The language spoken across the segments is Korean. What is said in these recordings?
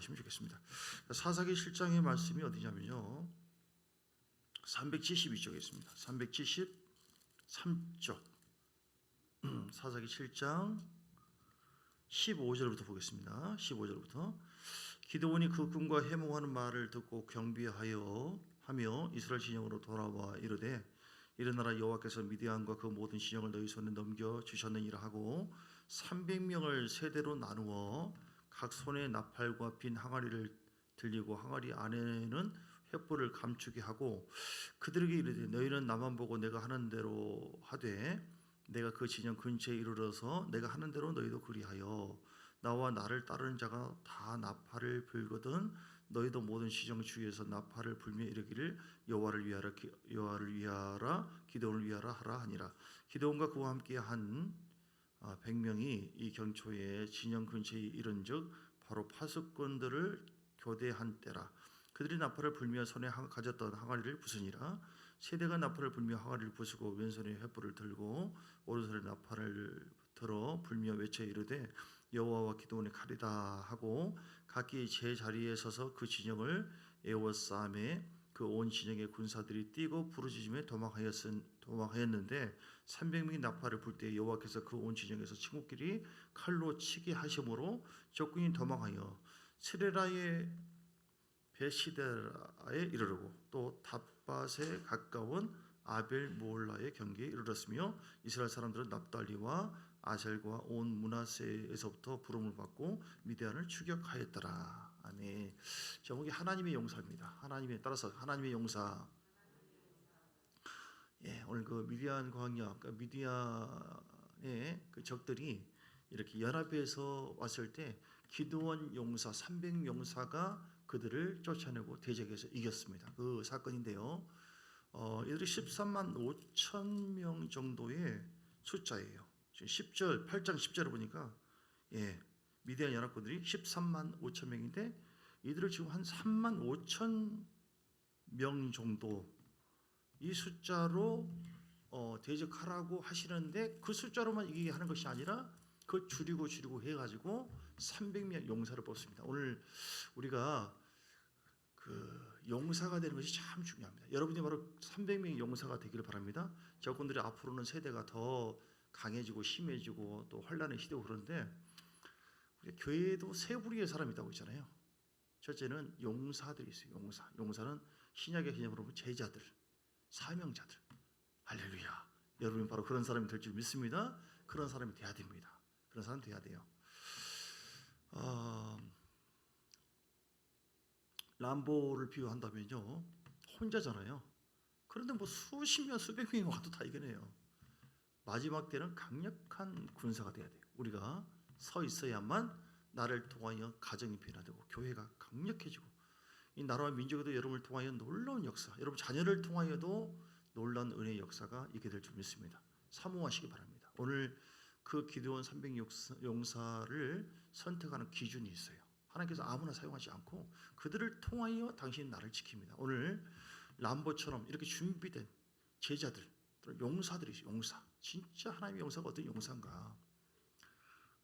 하시면 좋겠습니다. 사사기 7장의 말씀이 어디냐면요, 372쪽에 있습니다. 373쪽 사사기 7장 15절부터 보겠습니다. 15절부터 기드온이 그 꿈과 해몽하는 말을 듣고 경비하여 하며 이스라엘 진영으로 돌아와 이르되 일어나라, 여호와께서 미디안과 그 모든 진영을 너희 손에 넘겨 주셨느니라 하고 300명을 세대로 나누어 각 손에 나팔과 빈 항아리를 들리고 항아리 안에는 횃불을 감추게 하고 그들에게 이르되 너희는 나만 보고 내가 하는 대로 하되 내가 그 진영 근처에 이르러서 내가 하는 대로 너희도 그리하여 나와 나를 따르는 자가 다 나팔을 불거든 너희도 모든 시정 주위에서 나팔을 불며 이르기를 여호와를 위하라 기드온을 위하라 하라 하니라. 기드온과 그와 함께 한 100명이 이 경초에 진영 근처에 이른즉 바로 파수꾼들을 교대한 때라. 그들이 나팔을 불며 손에 가졌던 항아리를 부수니라. 세대가 나팔을 불며 항아리를 부수고 왼손에 횃불을 들고 오른손에 나팔을 들어 불며 외쳐 이르되 여호와와 기드온의 칼이다 하고 각기 제 자리에 서서 그 진영을 에워싸매 그 온 진영의 군사들이 뛰고 부르짖으며 도망하였는데 300명이 나팔을 불 때 여호와께서 그 온 진영에서 친구끼리 칼로 치게 하심으로 적군이 도망하여 스레라의 베시데라에 이르르고 또 닷밭에 가까운 아벨 모올라의 경계에 이르렀으며 이스라엘 사람들은 납달리와 아셀과 온 므낫세에서부터 부름을 받고 미디안을 추격하였더라. 아멘. 제목이 하나님의 용사입니다. 하나님에 따라서 하나님의 용사. 오늘 그 미디안 광야, 미디안의 그 적들이 이렇게 연합해서 왔을 때 기드온 용사 300용사가 그들을 쫓아내고 대적해서 이겼습니다. 그 사건인데요. 이들이 13만 5천 명 정도의 숫자예요. 지금 10절, 8장 10절을 보니까 미디안 연합군들이 13만 5천 명인데 이들을 지금 한 3만 5천 명 정도 이 숫자로 대적하라고 하시는데 그 숫자로만 이기게 하는 것이 아니라 그 줄이고 해가지고 300명 용사를 뽑습니다. 오늘 우리가 그 용사가 되는 것이 참 중요합니다. 여러분이 바로 300명의 용사가 되기를 바랍니다. 적군들이 앞으로는 세대가 더 강해지고 심해지고 또 환란의 시대고 그런데 우리 교회에도 세 부류의 사람이 있다고 있잖아요. 첫째는 용사들이 있어요. 용사는 신약의 개념으로 보면 제자들, 사명자들. 할렐루야. 여러분이 바로 그런 사람이 될 줄 믿습니다. 그런 사람이 돼야 됩니다. 그런 사람 돼야 돼요. 람보를 비유한다면요, 혼자잖아요. 그런데 뭐 수십 명, 수백 명이 와도 다 이겨내요. 마지막 때는 강력한 군사가 돼야 돼요. 우리가 서 있어야만 나를 통하여 가정이 변화되고 교회가 강력해지고 이 나라와 민족에도 여러분을 통하여 놀라운 역사, 여러분 자녀를 통하여도 놀라운 은혜의 역사가 있게 될 줄 믿습니다. 사모하시기 바랍니다. 오늘 그 기드온 300용사를 선택하는 기준이 있어요. 하나님께서 아무나 사용하지 않고 그들을 통하여 당신이 나를 지킵니다. 오늘 람보처럼 이렇게 준비된 제자들, 용사들이죠. 용사. 진짜 하나님의 용사가 어떤 용사인가.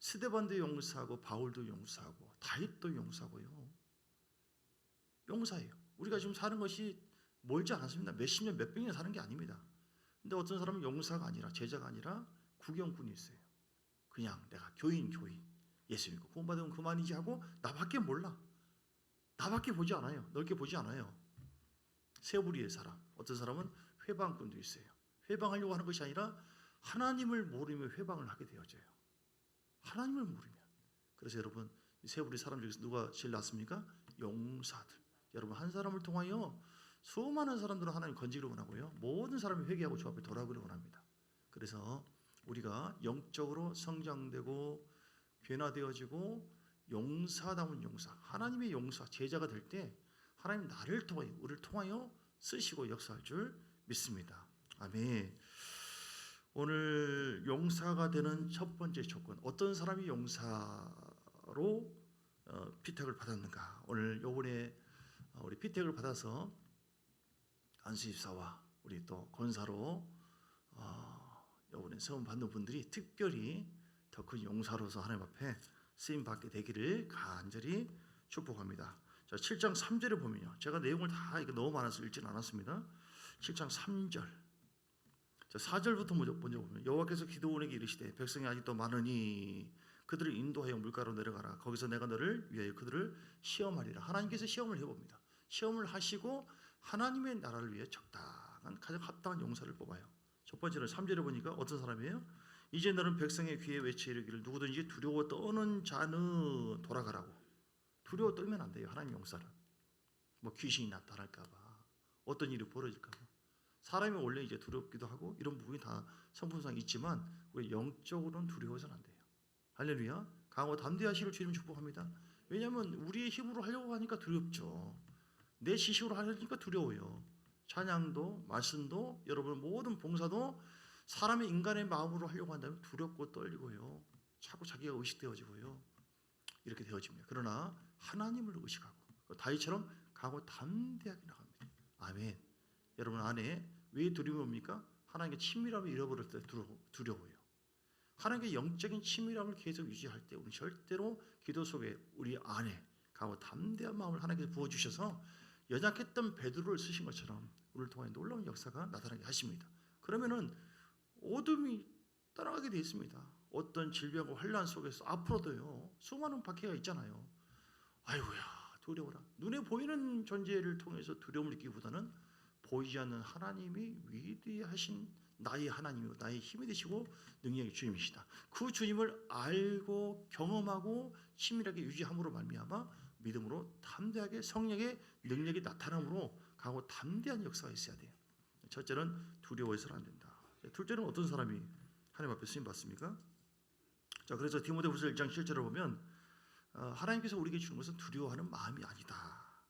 스데반도 용사고 바울도 용사고 다윗도 용사고요. 용사예요. 우리가 지금 사는 것이 멀지 않았습니다. 몇십 년, 몇백 년 사는 게 아닙니다. 근데 어떤 사람은 용사가 아니라 제자가 아니라 구경꾼이 있어요. 그냥 내가 교인 예수 믿고 구원받으면 그만이지 하고 나밖에 몰라. 나밖에 보지 않아요. 넓게 보지 않아요. 세 부류의 사람. 어떤 사람은 회방꾼도 있어요. 회방하려고 하는 것이 아니라 하나님을 모르면 회방을 하게 되어져요. 하나님을 모르면. 그래서 여러분 세 부류의 사람 중에서 누가 제일 낫습니까? 용사들. 여러분 한 사람을 통하여 수많은 사람들은 하나님 건지기를 원하고요. 모든 사람이 회개하고 주 앞에 돌아오기를 원합니다. 그래서 우리가 영적으로 성장되고 변화되어지고 용사다운 용사, 하나님의 용사, 제자가 될 때 하나님 나를 통하여 우리를 통하여 쓰시고 역사할 줄 믿습니다. 아멘. 오늘 용사가 되는 첫 번째 조건, 어떤 사람이 용사로 피택을 받았는가. 오늘 요번에 우리 피택을 받아서 안수집사와 우리 또 권사로 요번에 세움 받는 분들이 특별히 더 큰 용사로서 하나님 앞에 쓰임 받게 되기를 간절히 축복합니다. 자, 7장 3절에 보면요. 제가 내용을 다 이거 너무 많아서 읽지는 않았습니다. 7장 3절. 자, 4절부터 먼저 보면 여호와께서 기드온에게 이르시되 백성이 아직도 많으니 그들을 인도하여 물가로 내려가라. 거기서 내가 너를 위하여 그들을 시험하리라. 하나님께서 시험을 해봅니다. 시험을 하시고 하나님의 나라를 위해 적당한 가장 합당한 용사를 뽑아요. 첫 번째는 3절에 보니까 어떤 사람이에요? 이제 너는 백성의 귀에 외쳐 이르기를 누구든지 두려워 떠는 자는 돌아가라고. 두려워 떨면 안 돼요. 하나님 용사는. 뭐 귀신이 나타날까 봐. 어떤 일이 벌어질까 봐. 사람이 원래 이제 두렵기도 하고 이런 부분이 다 성품상 있지만 우리 영적으로는 두려워서는 안 돼요. 할렐루야. 강하고 담대하시기를 주님 축복합니다. 왜냐하면 우리의 힘으로 하려고 하니까 두렵죠. 내 지식으로 하려니까 두려워요. 찬양도 말씀도 여러분 모든 봉사도 사람의 인간의 마음으로 하려고 한다면 두렵고 떨리고요. 자꾸 자기가 의식되어지고요. 이렇게 되어집니다. 그러나 하나님을 의식하고 다윗처럼 강하고 담대하게 나갑니다. 아멘. 여러분 안에 왜 두려움이 옵니까? 하나님께 친밀함을 잃어버릴 때 두려워요. 하나님께 영적인 친밀함을 계속 유지할 때 우리 절대로 기도 속에 우리 안에 강하고 담대한 마음을 하나님께서 부어주셔서 연약했던 베드로를 쓰신 것처럼 우리를 통해 놀라운 역사가 나타나게 하십니다. 그러면은 어둠이 떠나가게 되어 있습니다. 어떤 질병과 환난 속에서 앞으로도요 수많은 박해가 있잖아요. 아이고야 두려워라. 눈에 보이는 존재를 통해서 두려움을 느끼기보다는 보이지 않는 하나님이 위대하신 나의 하나님이고 나의 힘이 되시고 능력의 주님이시다. 그 주님을 알고 경험하고 친밀하게 유지함으로 말미암아 믿음으로 담대하게 성령의 능력이 나타남으로 강하고 담대한 역사가 있어야 돼요. 첫째는 두려워해서는 안 된다. 둘째는 어떤 사람이 하나님 앞에 쓰임 받습니까? 자, 그래서 디모데후서 1장 7절을 보면 하나님께서 우리에게 주는 것은 두려워하는 마음이 아니다.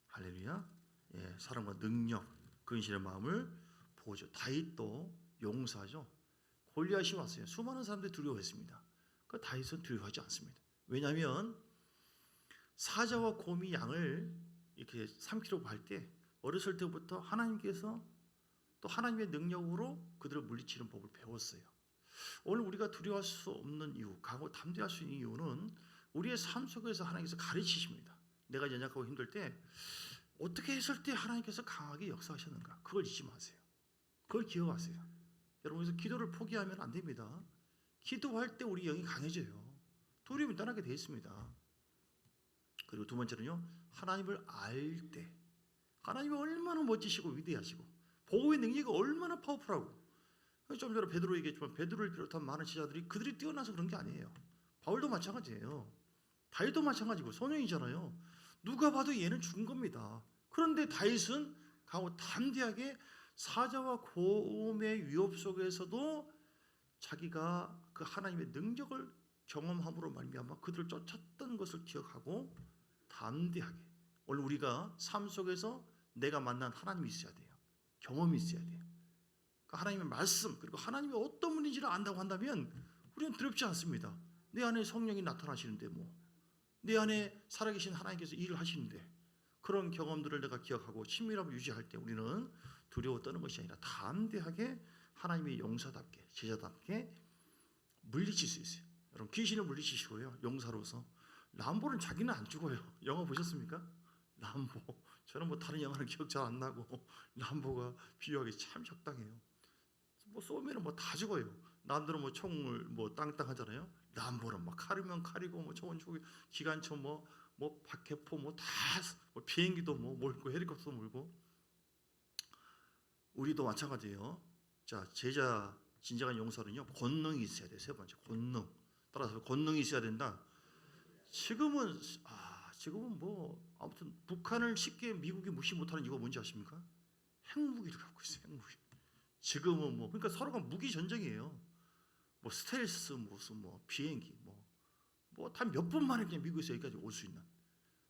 할렐루야. 예, 사랑과 능력, 근신의 마음을 보죠. 다윗도 용사죠. 골리앗이 왔어요. 수많은 사람들이 두려워했습니다. 그 다윗은 두려워하지 않습니다. 왜냐하면 사자와 곰이 양을 이렇게 삼키려고 할 때 어렸을 때부터 하나님께서 또 하나님의 능력으로 그들을 물리치는 법을 배웠어요. 오늘 우리가 두려워할 수 없는 이유, 강하고 담대할 수 있는 이유는 우리의 삶 속에서 하나님께서 가르치십니다. 내가 연약하고 힘들 때 어떻게 했을 때 하나님께서 강하게 역사하셨는가? 그걸 잊지 마세요. 그걸 기억하세요. 여러분, 그래서 기도를 포기하면 안 됩니다. 기도할 때 우리 영이 강해져요. 두려움이 떠나게 되어 있습니다. 그리고 두 번째는요, 하나님을 알 때 하나님이 얼마나 멋지시고 위대하시고 보호의 능력이 얼마나 파워풀하고, 좀 전에 베드로 얘기했지만 베드로를 비롯한 많은 지자들이 그들이 뛰어나서 그런 게 아니에요. 바울도 마찬가지예요. 다윗도 마찬가지고 소년이잖아요. 누가 봐도 얘는 죽은 겁니다. 그런데 다윗은 강하고 담대하게 사자와 곰의 위협 속에서도 자기가 그 하나님의 능력을 경험함으로 말미암아 그들을 쫓았던 것을 기억하고 담대하게. 오늘 우리가 삶 속에서 내가 만난 하나님이 있어야 돼요. 경험이 있어야 돼요. 그 하나님의 말씀 그리고 하나님이 어떤 분인지를 안다고 한다면 우리는 두렵지 않습니다. 내 안에 성령이 나타나시는데 내 안에 살아계신 하나님께서 일을 하시는데 그런 경험들을 내가 기억하고 친밀함을 유지할 때 우리는 두려워 떠는 것이 아니라 담대하게 하나님의 용사답게 제자답게 물리칠 수 있어요. 여러분 귀신을 물리치시고요. 용사로서 람보는 자기는 안 죽어요. 영화 보셨습니까? 람보. 저는 다른 영화는 기억 잘 안 나고 람보가 비유하기 참 적당해요. 쏘면은 다 죽어요. 남들은 총을 땅땅 하잖아요. 람보는 칼이면 칼이고 총은 총이 기관총 박해포 다 비행기도 몰고 헬리콥터도 몰고. 우리도 마찬가지예요. 자, 제자 진정한 용사는요 권능이 있어야 돼요. 세 번째 권능. 따라서 권능이 있어야 된다. 지금은 아무튼 북한을 쉽게 미국이 무시 못하는 이유가 뭔지 아십니까? 핵무기를 갖고 있어요. 핵무기. 지금은 그러니까 서로가 무기 전쟁이에요. 스텔스 무슨 비행기 단 몇 분 만에 그냥 미국에서 여기까지 올 수 있는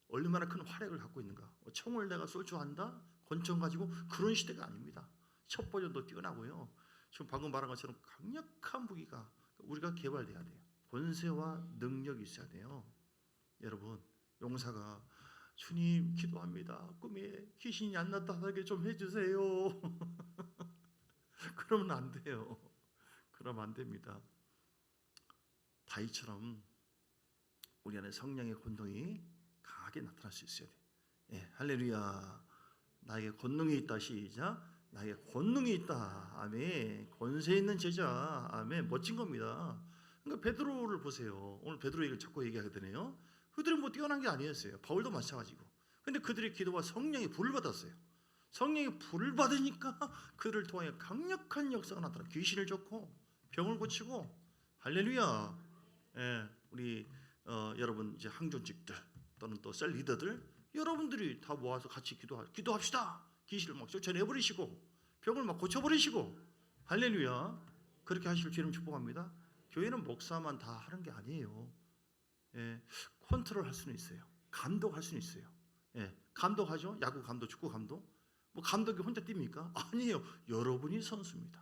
얼마나 큰 활약을 갖고 있는가. 총을 내가 쏠 줄 안다. 권총 가지고 그런 시대가 아닙니다. 첩보전도 뛰어나고요. 지금 방금 말한 것처럼 강력한 무기가 우리가 개발돼야 돼요. 권세와 능력이 있어야 돼요. 여러분 용사가 주님 기도합니다. 꿈에 귀신이 안 나타나게 좀 해주세요. 그러면 안 돼요. 그러면 안 됩니다. 다윗처럼 우리 안에 성령의 권능이 강력하게 나타날 수 있어야 돼. 예, 할렐루야. 나에게 권능이 있다. 시작. 나에게 권능이 있다. 아멘. 권세 있는 제자. 아멘. 멋진 겁니다. 그러니까 베드로를 보세요. 오늘 베드로 얘기를 자꾸 얘기하게 되네요. 그들은 뭐 뛰어난 게 아니었어요. 바울도 마찬가지고. 근데 그들의 기도와 성령이 불을 받았어요. 성령이 불을 받으니까 그들을 통해 강력한 역사가 나타나 귀신을 쫓고 병을 고치고 할렐루야. 예, 우리 여러분 이제 항존직들 또는 또 셀 리더들 여러분들이 다 모아서 같이 기도합시다. 귀신을 막 쫓아내버리시고 병을 막 고쳐버리시고 할렐루야. 그렇게 하실 주님 축복합니다. 교회는 목사만 다 하는 게 아니에요. 예, 컨트롤할 수는 있어요. 감독할 수는 있어요. 예, 감독하죠. 야구 감독, 축구 감독. 뭐 감독이 혼자 뜁니까? 아니에요. 여러분이 선수입니다.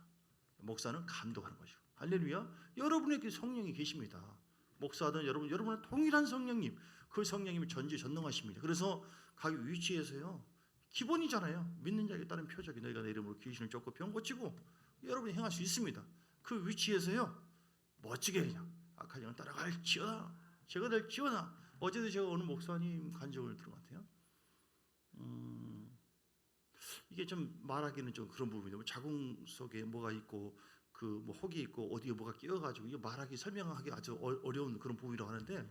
목사는 감독하는 거죠. 할렐루야. 여러분에게 성령이 계십니다. 목사든 여러분은 동일한 성령님, 그 성령님이 전지전능하십니다. 그래서 각 위치에서요 기본이잖아요. 믿는 자에게 따른 표적이 너희가 내 이름으로 귀신을 쫓고 병 고치고 여러분이 행할 수 있습니다. 그 위치에서요 멋지게 그냥 악한 영을 따라갈지어다. 제가 될지어다. 어제도 제가 어느 목사님 간증을 들은 것 같아요. 이게 좀 말하기는 좀 그런 부분이에요. 자궁 속에 뭐가 있고 그 뭐 혹이 있고 어디에 뭐가 끼어가지고 이거 말하기 설명하기 아주 어려운 그런 부분이라고 하는데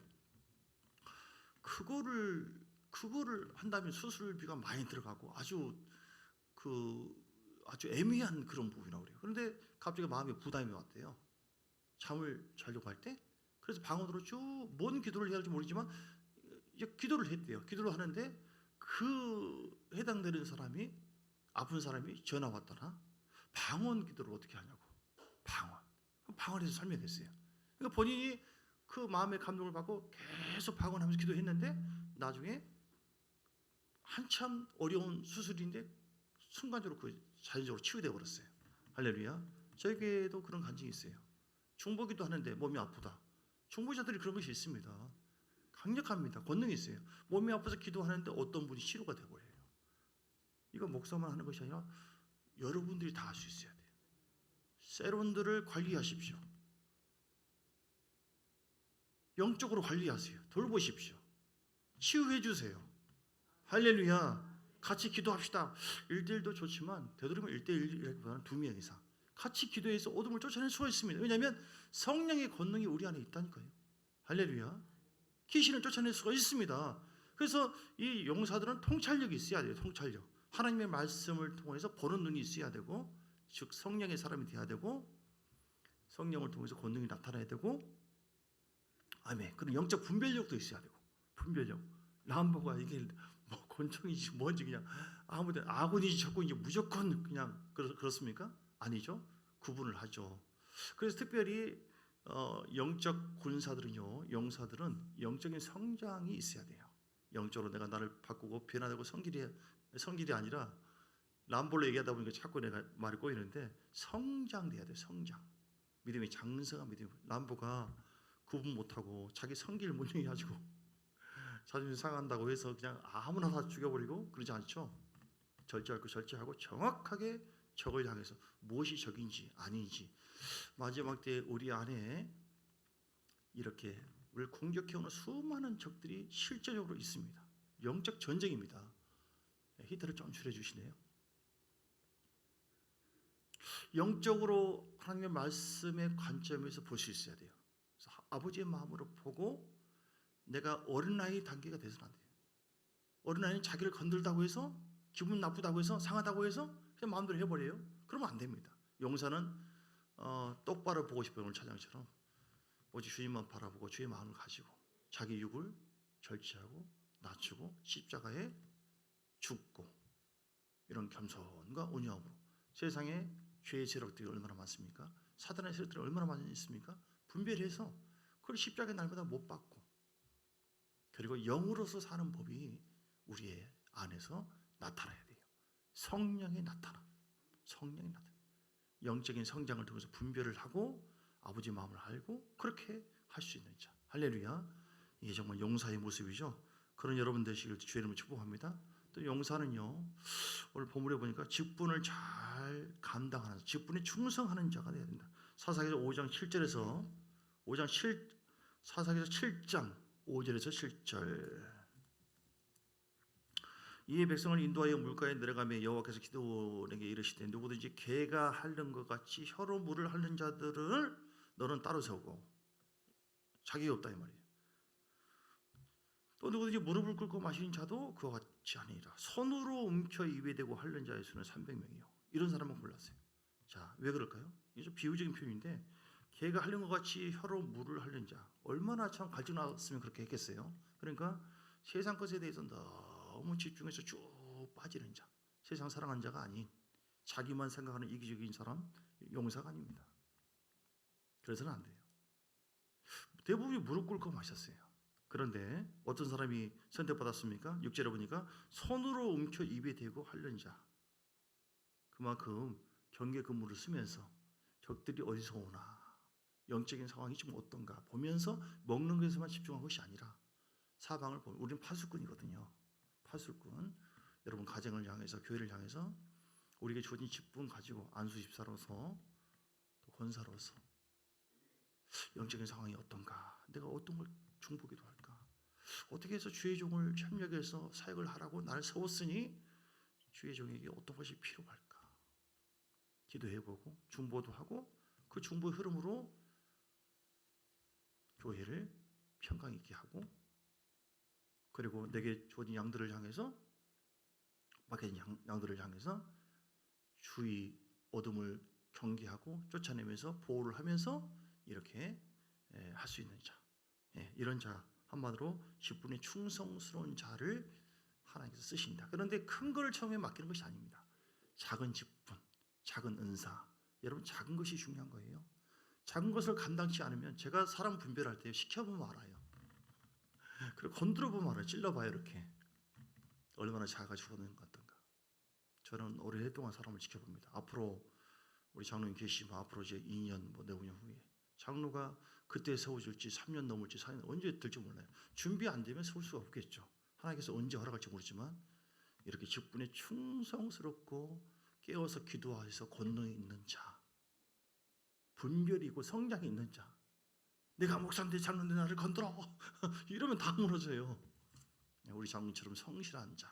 그거를 한다면 수술비가 많이 들어가고 아주 애매한 그런 부분이라고 그래요. 그런데 갑자기 마음에 부담이 왔대요. 잠을 자려고 할 때 그래서 방언으로 쭉 뭔 기도를 해야 할지 모르지만 기도를 했대요. 기도를 하는데 그 해당되는 사람이 아픈 사람이 전화 왔더라. 방언 기도를 어떻게 하냐고. 방언에서 설명했어요. 그러니까 본인이 그 마음의 감동을 받고 계속 방언하면서 기도했는데 나중에 한참 어려운 수술인데 순간적으로 자연적으로 치유되어 버렸어요. 할렐루야. 저에게도 그런 간증이 있어요. 중보기도 하는데 몸이 아프다. 중보자들이 그런 것이 있습니다. 강력합니다. 권능이 있어요. 몸이 아파서 기도하는데 어떤 분이 치료가 되어버려요. 이거 목사만 하는 것이 아니라 여러분들이 다 할 수 있어야 돼요. 세론들을 관리하십시오. 영적으로 관리하세요. 돌보십시오. 치유해 주세요. 할렐루야. 같이 기도합시다. 1대1도 좋지만 되도록이면 1대1보다는 2명 이상 같이 기도해서 어둠을 쫓아낼 수가 있습니다. 왜냐하면 성령의 권능이 우리 안에 있다니까요. 할렐루야. 귀신을 쫓아낼 수가 있습니다. 그래서 이 용사들은 통찰력이 있어야 돼요. 통찰력. 하나님의 말씀을 통해서 보는 눈이 있어야 되고 즉 성령의 사람이 돼야 되고 성령을 통해서 권능이 나타나야 되고 아멘. 그리고 영적 분별력도 있어야 되고 분별력. 람보가 이게 뭐 권총이지 뭔지 그냥 아무데나 아군이지 적군이지 무조건 그냥 그렇습니까? 아니죠. 구분을 하죠. 그래서 특별히 영적 군사들은요, 용사들은 영적인 성장이 있어야 돼요. 영적으로 내가 나를 바꾸고 변화되고 성길이 아니라 람볼로 얘기하다 보니까 자꾸 내가 말이 꼬이는데 성장돼야 돼. 성장. 믿음이 장성한 믿음. 람보가 구분 못하고 자기 성길 못 얘기해가지고 자존심 상한다고 해서 그냥 아무나 다 죽여버리고 그러지 않죠. 절제하고 정확하게 적을 향해서 무엇이 적인지 아닌지 마지막 때 우리 안에 이렇게 우리를 공격해오는 수많은 적들이 실제적으로 있습니다. 영적 전쟁입니다. 히트를 좀 줄여주시네요. 영적으로 하나님의 말씀의 관점에서 볼 수 있어야 돼요. 그래서 아버지의 마음으로 보고 내가 어린아이 단계가 돼서는 안 돼요. 어린아이는 자기를 건들다고 해서 기분 나쁘다고 해서 상하다고 해서 그냥 마음대로 해버려요. 그러면 안 됩니다. 용사는 똑바로 보고 싶어요. 오늘 찬양처럼 오직 주님만 바라보고 주의 마음을 가지고 자기 육을 절제하고 낮추고 십자가에 죽고 이런 겸손과 온유함으로 세상에 죄의 세력들이 얼마나 많습니까? 사단의 세력들이 얼마나 많이 있습니까? 분별해서 그걸 십자가의 날마다 못 받고 그리고 영으로서 사는 법이 우리의 안에서 나타나야 돼요. 성령이 나타나. 영적인 성장을 통해서 분별을 하고 아버지 마음을 알고 그렇게 할 수 있는 자. 할렐루야. 이게 정말 용사의 모습이죠. 그런 여러분 되시길 주의 이름으로 축복합니다. 또 용사는요. 오늘 본문에 보니까 직분을 잘 감당하는 직분에 충성하는 자가 되어야 된다. 사사기서 5장 7절에서 사사기서 7장 5절에서 7절 이에 백성을 인도하여 물가에 내려가며 여호와께서 기드온에게 이르시되 누구든지 개가 핥는 것 같이 혀로 물을 핥는 자들을 너는 따로 세우고 자격이 없다 이 말이에요. 또 누구든지 무릎을 꿇고 마시는 자도 그와 같지 아니라 손으로 움켜 입에 대고 핥는 자의 수는 300명이요. 이런 사람만 골랐어요. 자, 왜 그럴까요? 이게 좀 비유적인 표현인데 개가 핥는 것 같이 혀로 물을 핥는 자 얼마나 참 갈증 났으면 그렇게 했겠어요. 그러니까 세상 것에 대해서 너무 집중해서 쭉 빠지는 자, 세상 사랑하는 자가 아닌 자기만 생각하는 이기적인 사람, 용사가 아닙니다. 그래서는 안 돼요. 대부분이 무릎 꿇고 마셨어요. 그런데 어떤 사람이 선택받았습니까? 6절에 보니까 손으로 움켜 입에 대고 핥는 자. 그만큼 경계 근무를 쓰면서 적들이 어디서 오나 영적인 상황이 좀 어떤가 보면서 먹는 것에만 집중한 것이 아니라 사방을 보면 우리는 파수꾼이거든요. 파수꾼. 여러분 가정을 향해서 교회를 향해서 우리에게 주어진 직분 가지고 안수집사로서 또 권사로서 영적인 상황이 어떤가 내가 어떤 걸 중보기도 할까 어떻게 해서 주의 종을 협력해서 사역을 하라고 나를 세웠으니 주의 종에게 어떤 것이 필요할까 기도해보고 중보도 하고 그 중보의 흐름으로 교회를 평강 있게 하고 그리고 내게 주어진 양들을 향해서 맡겨진 양들을 향해서 주의 어둠을 경계하고 쫓아내면서 보호를 하면서 이렇게 할 수 있는 자 이런 자 한마디로 직분에 충성스러운 자를 하나님께서 쓰신다. 그런데 큰 거를 처음에 맡기는 것이 아닙니다. 작은 직분, 작은 은사 여러분 작은 것이 중요한 거예요. 작은 것을 감당치 않으면 제가 사람 분별할 때 시켜보면 알아요. 그리고 건드려보면 알아요. 찔러봐요. 이렇게 얼마나 작아지고 있는 것 같던가. 저는 오랫동안 사람을 지켜봅니다. 앞으로 우리 장로님 계시면 앞으로 이제 2년 뭐 내후년 후에 장로가 그때 세워질지 3년 넘을지 4년 언제 될지 몰라요. 준비 안 되면 세울 수가 없겠죠. 하나님께서 언제 허락할지 모르지만 이렇게 직분에 충성스럽고 깨어서 기도해서 권능이 있는 자 분별이 있고 성장이 있는 자 내가 목사인데 장로인데 나를 건드려 이러면 다 무너져요. 우리 장로님처럼 성실한 자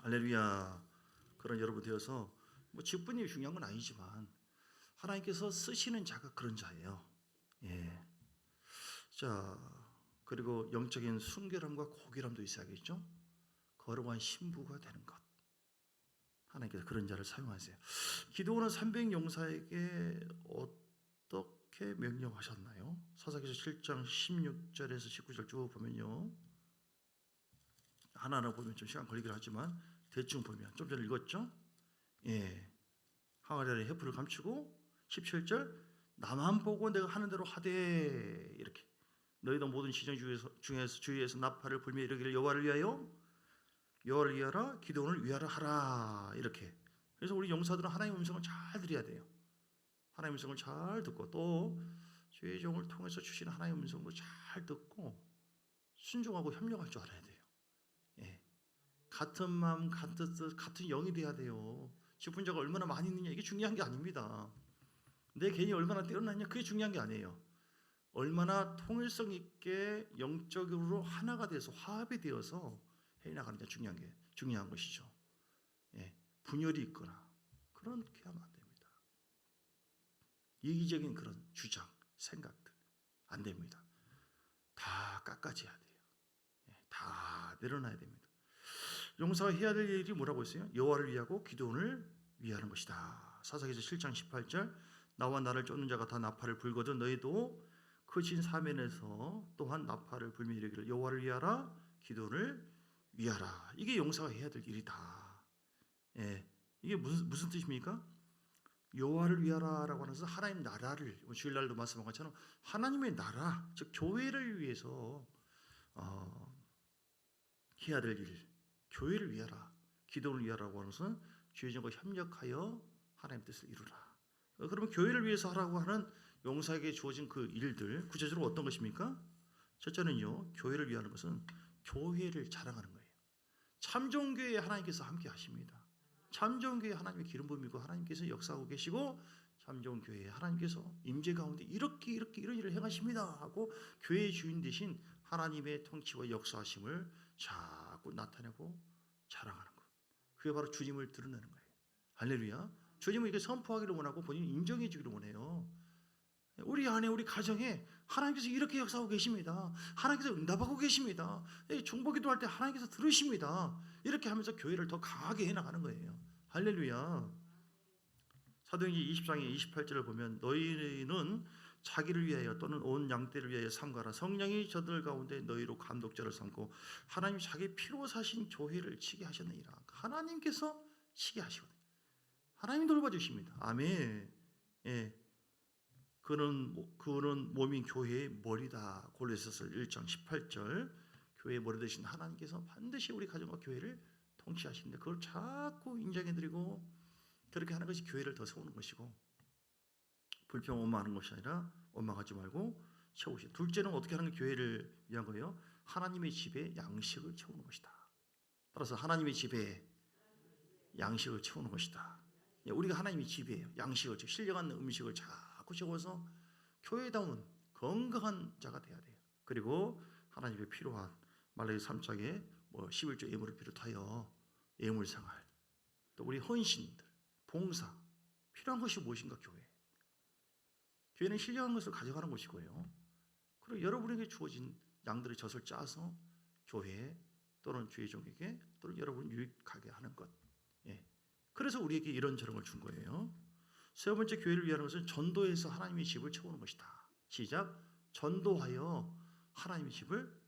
할렐루야. 그런 여러분 되어서 뭐 직분이 중요한 건 아니지만 하나님께서 쓰시는 자가 그런 자예요. 예. 자 그리고 영적인 순결함과 고결함도 있어야겠죠. 거룩한 신부가 되는 것 하나님께서 그런 자를 사용하세요. 기도원은 300용사에게 어떻게 명령하셨나요? 사사기서 7장 16절에서 19절 쭉 보면요. 하나하나 보면 좀 시간 걸리긴 하지만 대충 보면 좀 전에 읽었죠? 예. 항아리 아래 해프를 감추고 17절 나만 보고 내가 하는 대로 하되 이렇게 너희도 모든 시정 중에서 주위에서 나팔을 불며 이르기를 여호와를 위하라 기도원을 위하라 하라 이렇게. 그래서 우리 용사들은 하나님의 음성을 잘 들어야 돼요. 하나님의 음성을 잘 듣고 또 주의 종을 통해서 주시는 하나님의 음성도 잘 듣고 순종하고 협력할 줄 알아야 돼요. 예. 같은 마음 같은 뜻 같은 영이 돼야 돼요. 직분자가 얼마나 많이 있느냐 이게 중요한 게 아닙니다. 내 개인이 얼마나 뛰어났냐 그게 중요한 게 아니에요. 얼마나 통일성 있게 영적으로 하나가 돼서 화합이 되어서 해나가는 게 중요한 것이죠. 예, 분열이 있거나 그렇게 하면 안 됩니다. 이기적인 그런 주장, 생각들 안 됩니다. 다 깎아져야 돼요. 예, 다 내려놔야 됩니다. 용사가 해야 될 일이 뭐라고 했어요? 여호와를 위하고 기도원을 위하는 것이다. 사사기서 7장 18절 나와 나를 쫓는 자가 다 나팔을 불거든 너희도 크신 사면에서 또한 나팔을 불며 이르기를 여호와를 위하라 기도원을 위하라. 이게 용사가 해야 될 일이다. 예, 이게 무슨 뜻입니까? 여호와를 위하라라고 하는 것은 하나님 나라를 주일날도 말씀한 것처럼 하나님의 나라 즉 교회를 위해서 해야 될 일 교회를 위하라 기도를 위하라고 하는 것은 주의 종과 협력하여 하나님 뜻을 이루라. 그러면 교회를 위해서 하라고 하는 용사에게 주어진 그 일들 구체적으로 어떤 것입니까? 첫째는요 교회를 위하는 것은 교회를 자랑하는 거예요. 참종교회에 하나님께서 함께 하십니다. 참종교회에 하나님의 기름 부음이고 하나님께서 역사하고 계시고 참종교회에 하나님께서 임재 가운데 이렇게 이런 일을 행하십니다 하고 교회의 주인 되신 하나님의 통치와 역사하심을 자꾸 자꾸 나타내고 자랑하는 것. 그게 바로 주님을 드러내는 거예요. 할렐루야. 주님은 이렇게 선포하기를 원하고 본인이 인정해 주기를 원해요. 우리 안에 우리 가정에 하나님께서 이렇게 역사하고 계십니다. 하나님께서 응답하고 계십니다. 중보기도 할 때 하나님께서 들으십니다. 이렇게 하면서 교회를 더 강하게 해나가는 거예요. 할렐루야. 사도행전 20장의 28절을 보면 너희는 자기를 위하여 또는 온 양떼를 위하여 삼가라. 성령이 저들 가운데 너희로 감독자를 삼고 하나님 자기 피로 사신 교회를 치게 하셨느니라. 하나님께서 치게 하시거든요. 하나님이 돌봐주십니다. 아멘. 예. 그는 몸인 교회의 머리다. 골로새서 1장 18절. 교회의 머리 되신 하나님께서 반드시 우리 가정과 교회를 통치하시는데 그걸 자꾸 인정해드리고 그렇게 하는 것이 교회를 더 세우는 것이고, 불평 원망하는 것이 아니라 원망하지 말고 채우시고, 둘째는 어떻게 하는 게 교회를 위한 거예요? 하나님의 집에 양식을 채우는 것이다. 따라서 하나님의 집에 양식을 채우는 것이다. 우리가 하나님의 집이에요. 양식을, 신령한 음식을 자꾸 채워서 교회다운 건강한 자가 돼야 돼요. 그리고 하나님의 필요한 말라기 3장에 11조 예물을 비롯하여 예물생활, 또 우리 헌신들, 봉사, 필요한 것이 무엇인가? 교회는 신령한 것을 가져가는 것이고요. 그리고 여러분에게 주어진 양들의 젖을 짜서 교회 또는 주의 종에게 또는 여러분 유익하게 하는 것. 그래서 우리에게 이런 저런 걸 준 거예요. 세 번째, 교회를 위하는 것은 전도해서 하나님의 집을 채우는 것이다. 시작. 전도하여 하나님의 집을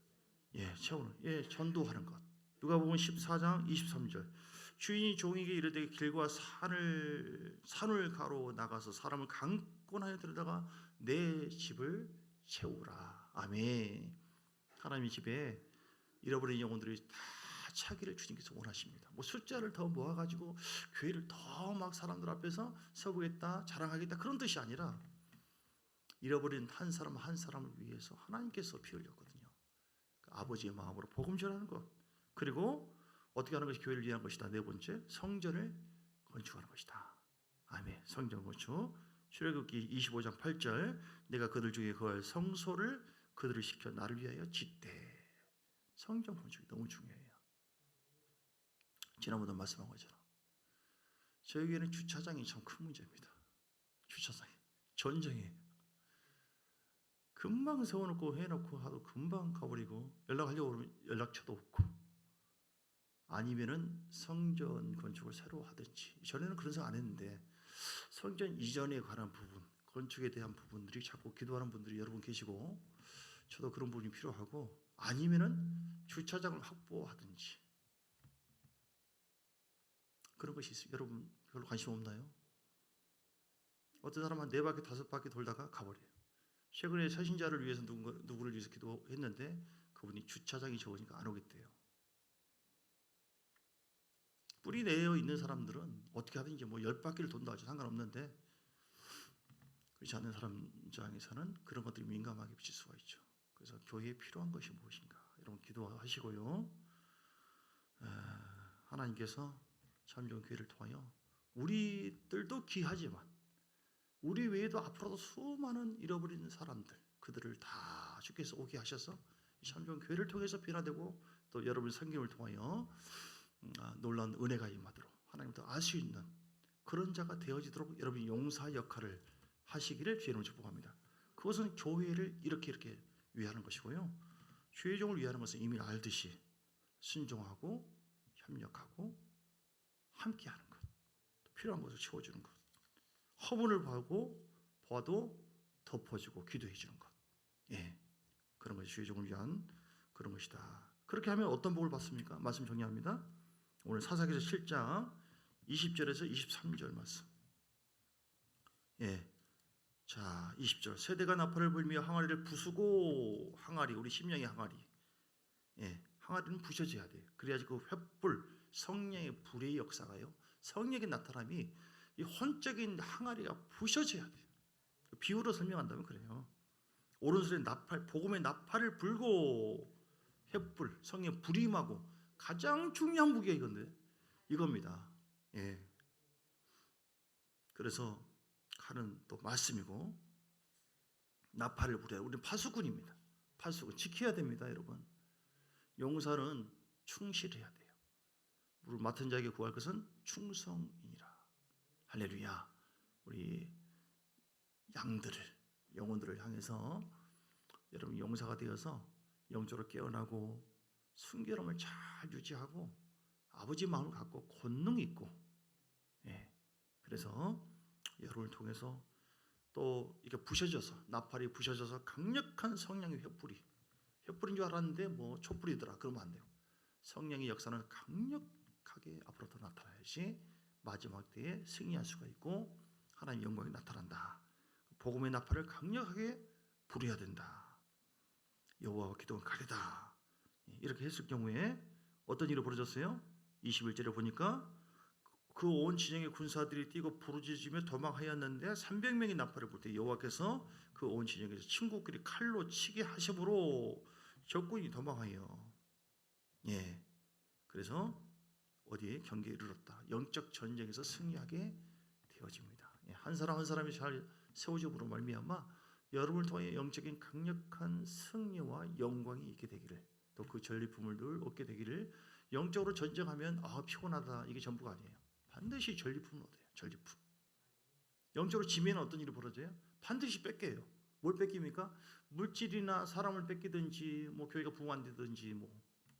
채우는, 전도하는 것. 누가복음 14장 23절. 주인이 종에게 이르되 길과 산을 가로 나가서 사람을 강권하여 들여다가 내 집을 채우라. 아멘. 하나님의 집에 잃어버린 영혼들이 다 차기를 주님께서 원하십니다. 숫자를 더 모아가지고 교회를 더 막 사람들 앞에서 세우겠다, 자랑하겠다, 그런 뜻이 아니라 잃어버린 한 사람 한 사람을 위해서 하나님께서 피 흘렸거든요. 아버지의 마음으로 복음 전하는 것. 그리고 어떻게 하는 것이 교회를 위한 것이다. 네 번째, 성전을 건축하는 것이다. 아멘. 성전 건축. 출애굽기 25장 8절. 내가 그들 중에 거할 성소를 그들을 시켜 나를 위하여 짓되. 성전 건축이 너무 중요해요. 지난번에 말씀한 것처럼 저에게는 주차장이 참 큰 문제입니다. 주차장이 전쟁이에요. 금방 세워놓고 해놓고 하도 금방 가버리고 연락하려고 그러면 연락처도 없고, 아니면은 성전 건축을 새로 하든지. 전에는 그런 생각 안 했는데 성전 이전에 관한 부분, 건축에 대한 부분들이 자꾸 기도하는 분들이 여러분 계시고, 저도 그런 부분이 필요하고, 아니면은 주차장을 확보하든지. 그런 것이 있어요. 여러분 별로 관심 없나요? 어떤 사람은 한 4바퀴 5바퀴 돌다가 가버려요. 최근에 새신자를 위해서 누구를 위해서 기도했는데 그분이 주차장이 적으니까 안 오겠대요. 뿌리 내어 있는 사람들은 어떻게 하든지 10바퀴를 돈다 하죠. 상관없는데, 그렇지 않은 사람 입장에서는 그런 것들이 민감하게 비칠 수가 있죠. 그래서 교회에 필요한 것이 무엇인가, 여러분 기도하시고요. 하나님께서 참 좋은 교회를 통하여 우리들도 귀하지만 우리 외에도 앞으로도 수많은 잃어버린 사람들, 그들을 다 주께서 오게 하셔서 참 좋은 교회를 통해서 변화되고, 또 여러분 성경을 통하여 놀라운 은혜가 임하도록 하나님 더 알 수 있는 그런 자가 되어지도록 여러분이 용사 역할을 하시기를 주의로 축복합니다. 그것은 교회를 이렇게 위하는 것이고요. 주의 종을 위하는 것은 이미 알듯이 순종하고 협력하고 함께하는 것, 필요한 것을 채워주는 것, 허물을 봐도 덮어주고 기도해 주는 것. 그런 것이 주의 종을 위한 그런 것이다. 그렇게 하면 어떤 복을 받습니까? 말씀 정리합니다. 오늘 사사기서 7장 20절에서 23절 말씀. 자, 20절. 세대가 나팔을 불며 항아리를 부수고, 항아리, 우리 심령의 항아리. 항아리는 부셔져야 돼요. 그래야지 그 횃불, 성령의 불의 역사가요, 성령의 나타남이 이 혼적인 항아리가 부셔져야 돼요. 비유로 설명한다면 그래요. 오른손에 나팔, 복음의 나팔을 불고 횃불, 성령 불이 임하고, 가장 중요한 무기가 이겁니다. 그래서 칼은 또 말씀이고, 나팔을 불어요. 우리는 파수꾼입니다. 파수꾼 지켜야 됩니다, 여러분. 용사는 충실해야 돼요. 물을 맡은 자에게 구할 것은 충성이니라. 할렐루야. 우리 양들을, 영혼들을 향해서 여러분 용사가 되어서 영적으로 깨어나고 순결함을 잘 유지하고 아버지 마음을 갖고 권능 있고, 그래서 여러분을 통해서 또 이게 부셔져서, 나팔이 부셔져서 강력한 성령의 횃불인 줄 알았는데 뭐 촛불이더라 그러면 안 돼요. 성령의 역사는 강력하게 앞으로 더 나타나야지 마지막 때에 승리할 수가 있고 하나님의 영광이 나타난다. 복음의 나팔을 강력하게 부려야 된다. 여호와와 기도는 가리다. 이렇게 했을 경우에 어떤 일이 벌어졌어요? 21절에 보니까 그 온 진영의 군사들이 뛰고 부르짖으며 도망하였는데 300명이 나팔을 불 때 여호와께서 그 온 진영에서 친구끼리 칼로 치게 하심으로 적군이 도망하여. 그래서 어디에 경계에 이르렀다. 영적 전쟁에서 승리하게 되어집니다. 한 사람 한 사람이 잘 세워짐으로 말미암아 여러분을 통해 영적인 강력한 승리와 영광이 있게 되기를, 또 그 전리품을 늘 얻게 되기를. 영적으로 전쟁하면 피곤하다 이게 전부가 아니에요. 반드시 전리품을 얻어요. 전리품. 영적으로 지면 어떤 일이 벌어져요? 반드시 뺏겨요. 뭘 뺏깁니까? 물질이나 사람을 뺏기든지 뭐 교회가 부흥한다든지 뭐.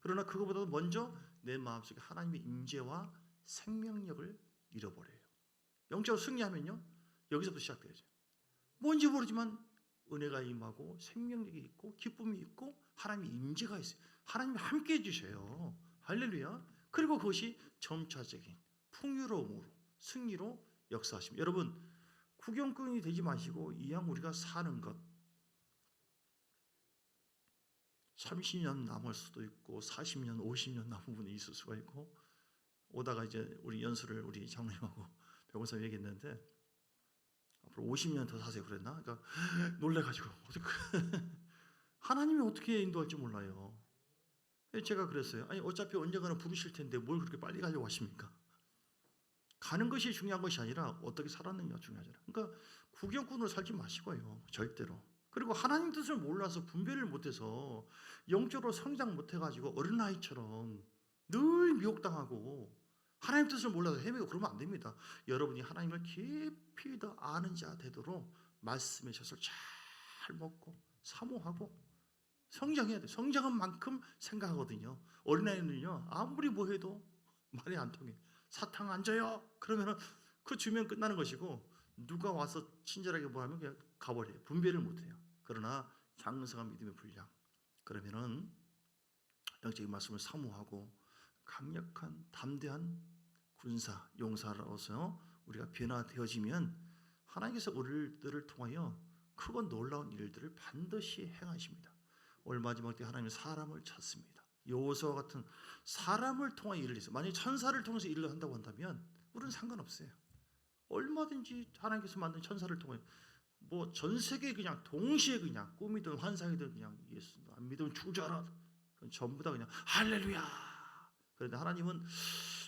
그러나 그거보다도 먼저 내 마음속에 하나님의 임재와 생명력을 잃어버려요. 영적으로 승리하면요 여기서부터 시작돼야죠. 뭔지 모르지만 은혜가 임하고 생명력이 있고 기쁨이 있고 하나님의 임재가 있어요. 하나님이 함께 해주셔요. 할렐루야. 그리고 그것이 점차적인 풍요로움으로 승리로 역사하십니다. 여러분 구경꾼이 되지 마시고 이왕 우리가 사는 것 30년 남을 수도 있고 40년 50년 남은 분이 있을 수가 있고, 오다가 이제 우리 연수를 우리 장로님하고 변호사 얘기했는데 앞으로 50년 더 사세요 그랬나? 그러니까 놀래가지고 하나님이 어떻게 인도할지 몰라요. 제가 그랬어요. 아니 어차피 언젠가는 부르실 텐데 뭘 그렇게 빨리 가려고 하십니까? 가는 것이 중요한 것이 아니라 어떻게 살았느냐가 중요하잖아요. 그러니까 구경꾼으로 살지 마시고요. 절대로. 그리고 하나님 뜻을 몰라서 분별을 못해서 영적으로 성장 못해가지고 어린아이처럼 늘 미혹당하고 하나님 뜻을 몰라서 헤매고 그러면 안 됩니다. 여러분이 하나님을 깊이 더 아는 자 되도록 말씀의 젖을 잘 먹고 사모하고 성장해야 돼요. 성장한 만큼 생각하거든요. 어린아이는요 아무리 뭐 해도 말이 안 통해. 사탕 안 줘요 그러면 그 주면 끝나는 것이고, 누가 와서 친절하게 뭐 하면 그냥 가버려요. 분별을 못해요. 그러나 장성한 믿음의 분량, 그러면은 영적인 말씀을 사모하고 강력한 담대한 군사 용사로서 우리가 변화되어지면 하나님께서 우리들을 통하여 크고 놀라운 일들을 반드시 행하십니다. 올 마지막 때 하나님은 사람을 찾습니다. 여호수아와 같은 사람을 통하여 일을 해서, 만약에 천사를 통해서 일을 한다고 한다면 우리는 상관없어요. 얼마든지 하나님께서 만든 천사를 통해 뭐 전 세계 그냥 동시에 그냥 꿈이든 환상이든 그냥 예수 안 믿으면 죽어라, 전부 다 그냥 할렐루야. 그런데 하나님은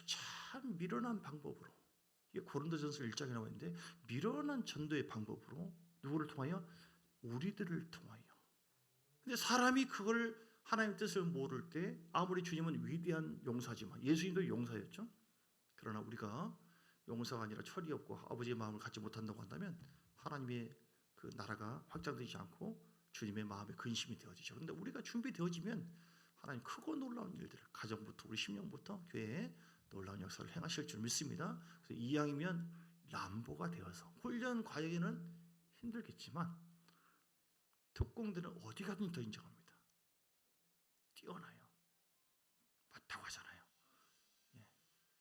참 미련한 방법으로, 이게 고린도전서 1장에 나와 있는데 미련한 전도의 방법으로 누구를 통하여? 우리들을 통하여. 근데 사람이 그걸 하나님의 뜻을 모를 때 아무리 주님은 위대한 용사지만, 예수님도 용사였죠. 그러나 우리가 용사가 아니라 철이 없고 아버지의 마음을 갖지 못한다고 한다면 하나님의 그 나라가 확장되지 않고 주님의 마음에 근심이 되어지죠. 그런데 우리가 준비되어지면 하나님 크고 놀라운 일들을 가정부터 우리 심령부터 교회에 놀라운 역사를 행하실 줄 믿습니다. 그래서 이왕이면 람보가 되어서, 훈련 과정에는 힘들겠지만 특공대는 어디 가든 더 인정합니다. 뛰어나요. 맞다고 하잖아요.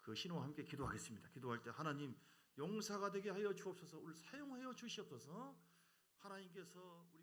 그 신호와 함께 기도하겠습니다. 기도할 때 하나님 용사가 되게 하여 주옵소서. 우리를 사용하여 주시옵소서. 하나님께서 우리